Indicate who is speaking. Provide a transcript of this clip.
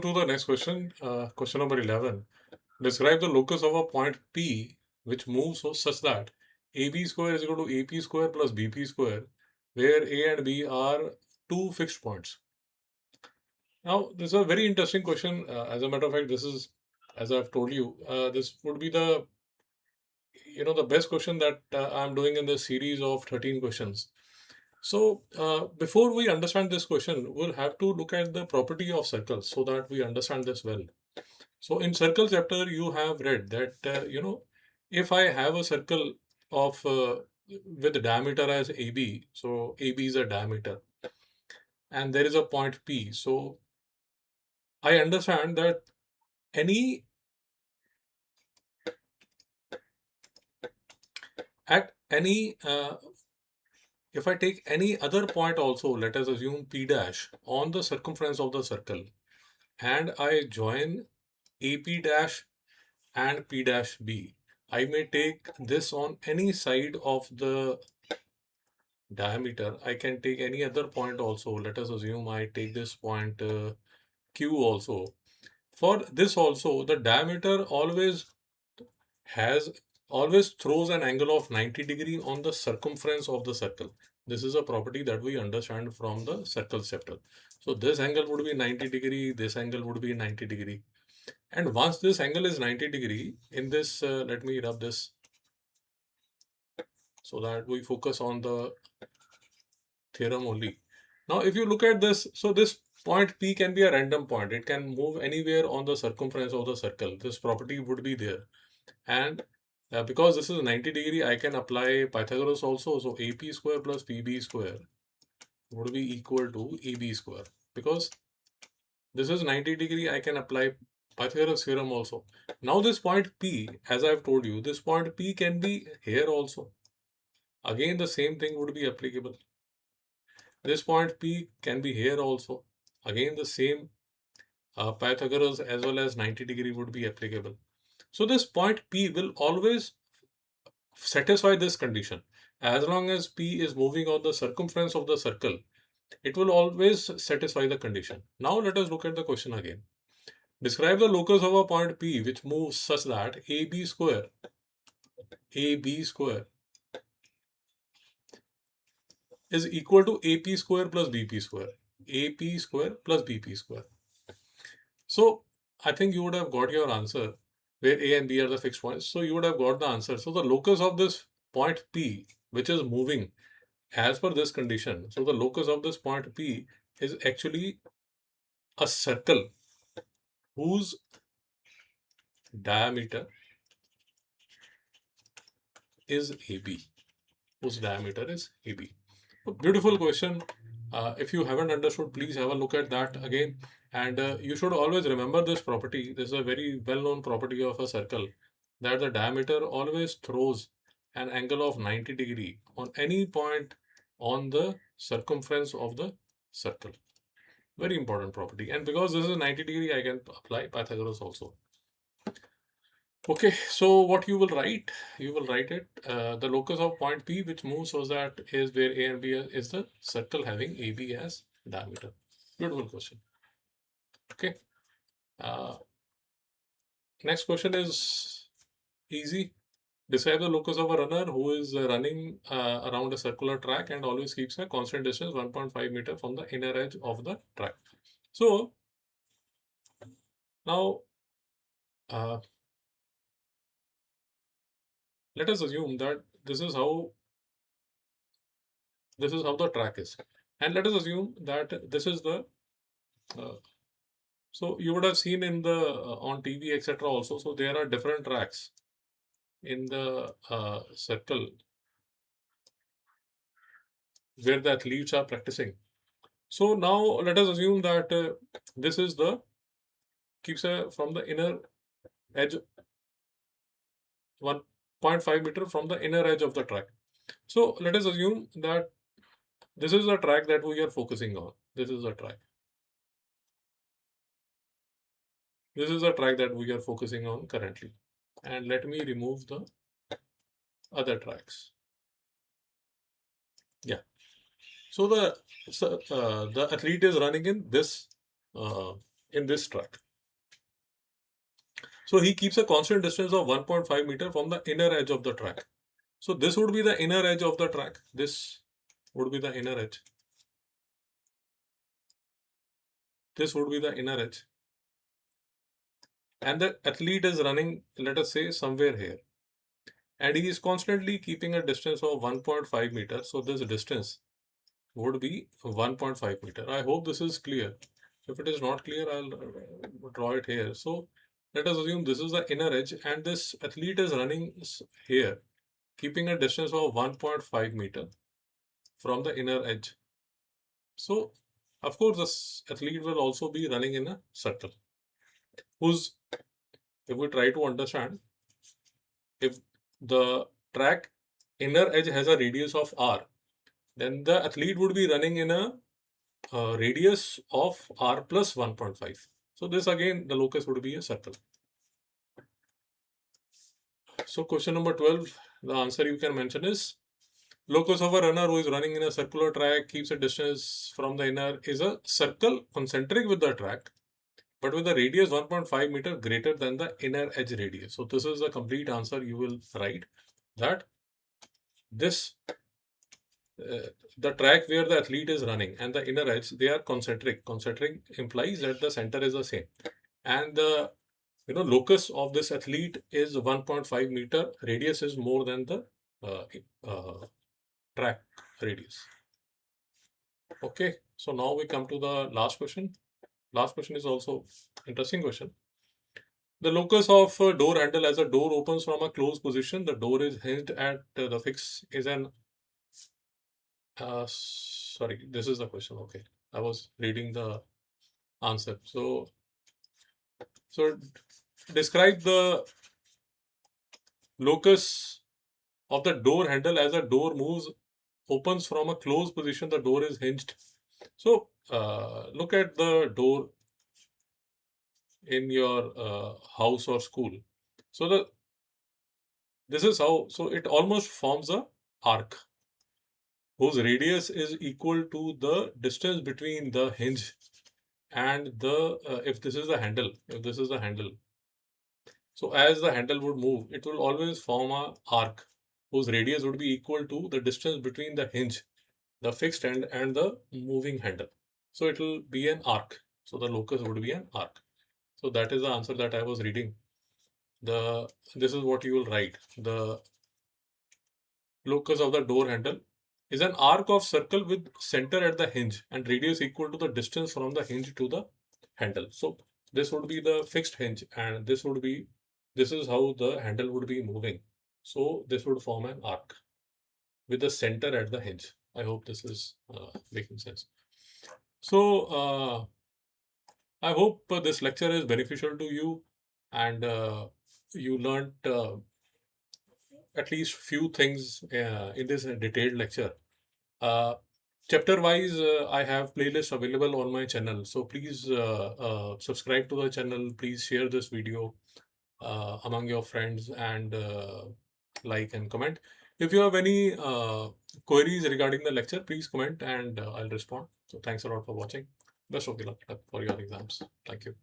Speaker 1: To the next question, question number 11. Describe the locus of a point P which moves such that AB square is equal to AP square plus BP square, where A and B are two fixed points. Now, this is a very interesting question. As a matter of fact, this is, as I've told you, this would be the best question that I'm doing in this series of 13 questions. So, before we understand this question, we'll have to look at the property of circles so that we understand this well. So in circle chapter, you have read that, if I have a circle of with diameter as AB, so AB is a diameter, and there is a point P. So I understand that any at any if I take any other point also, let us assume P dash on the circumference of the circle, and I join AP dash and P dash B. I may take this on any side of the diameter. I can take any other point also. Let us assume I take this point Q also. For this also, the diameter has always throws an angle of 90 degree on the circumference of the circle. This is a property that we understand from the circle chapter. So this angle would be 90 degree, this angle would be 90 degree. And once this angle is 90 degree, in this, let me rub this so that we focus on the theorem only. Now, if you look at this, so this point P can be a random point. It can move anywhere on the circumference of the circle. This property would be there. And because this is 90 degree, I can apply Pythagoras also. So AP square plus PB square would be equal to AB square. Because this is 90 degree, I can apply Pythagoras theorem also. Now this point P, as I've told you, this point P can be here also. Again, the same thing would be applicable. This point P can be here also. Again, the same Pythagoras as well as 90 degree would be applicable. So this point P will always satisfy this condition. As long as P is moving on the circumference of the circle, it will always satisfy the condition. Now let us look at the question again. Describe the locus of a point P which moves such that AB square is equal to AP square plus BP square. AP square plus BP square. So I think you would have got your answer where A and B are the fixed points. So you would have got the answer. So the locus of this point P, which is moving as per this condition. So the locus of this point P is actually a circle whose diameter is AB. Whose diameter is AB. A beautiful question. If you haven't understood, please have a look at that again. And you should always remember this property. This is a very well-known property of a circle, that the diameter always throws an angle of 90 degree on any point on the circumference of the circle. Very important property. And because this is 90 degree, I can apply Pythagoras also. Okay, so what you will write it, the locus of point P which moves so that is where A and B is the circle having AB as diameter. Beautiful question. Okay. Next question is easy. Describe the locus of a runner who is running around a circular track and always keeps a constant distance 1.5 meter from the inner edge of the track. So now let us assume that this is how the track is, and let us assume that this is the uh, so you would have seen in the on TV etc. also. So there are different tracks in the circle where the athletes are practicing. So now let us assume that this is the keeps from the inner edge 1.5 meter from the inner edge of the track. So let us assume that this is the track that we are focusing on. This is the track. This is the track that we are focusing on currently. And let me remove the other tracks. Yeah. So the athlete is running in this in this track. So he keeps a constant distance of 1.5 meter from the inner edge of the track. So this would be the inner edge of the track. This would be the inner edge. This would be the inner edge. And the athlete is running, let us say, somewhere here. And he is constantly keeping a distance of 1.5 meter. So this distance would be 1.5 meter. I hope this is clear. If it is not clear, I'll draw it here. So let us assume this is the inner edge and this athlete is running here, keeping a distance of 1.5 meter from the inner edge. So of course, this athlete will also be running in a circle. If we try to understand, if the track inner edge has a radius of r, then the athlete would be running in a radius of r plus 1.5. So this again, the locus would be a circle. So question number 12, the answer you can mention is locus of a runner who is running in a circular track keeps a distance from the inner is a circle concentric with the track, but with a radius 1.5 meter greater than the inner edge radius. So this is the complete answer you will write, that this the track where the athlete is running and the inner edge, they are concentric. Concentric implies that the center is the same, and the locus of this athlete is 1.5 meter. Radius is more than the track radius. Okay, so now we come to the last question. Last question is also interesting question. The locus of a door handle as a door opens from a closed position. The door is hinged at the fix is an sorry, this is the question. Okay, I was reading the answer. So describe the locus of the door handle as a door opens from a closed position. The door is hinged. So look at the door in your house or school. So this is how. So it almost forms a arc whose radius is equal to the distance between the hinge and the if this is the handle. So as the handle would move, it will always form a arc whose radius would be equal to the distance between the hinge, the fixed end, and the moving handle. So it will be an arc. So the locus would be an arc. So that is the answer that I was reading. This is what you will write. The locus of the door handle is an arc of circle with center at the hinge and radius equal to the distance from the hinge to the handle. So this would be the fixed hinge, and this is how the handle would be moving. So this would form an arc with the center at the hinge. I hope this is making sense. So I hope this lecture is beneficial to you, and you learned at least few things in this detailed lecture. Chapter wise, I have playlists available on my channel. So please subscribe to the channel. Please share this video among your friends and like and comment. If you have any queries regarding the lecture, please comment and I'll respond. So thanks a lot for watching. Best of luck for your exams. Thank you.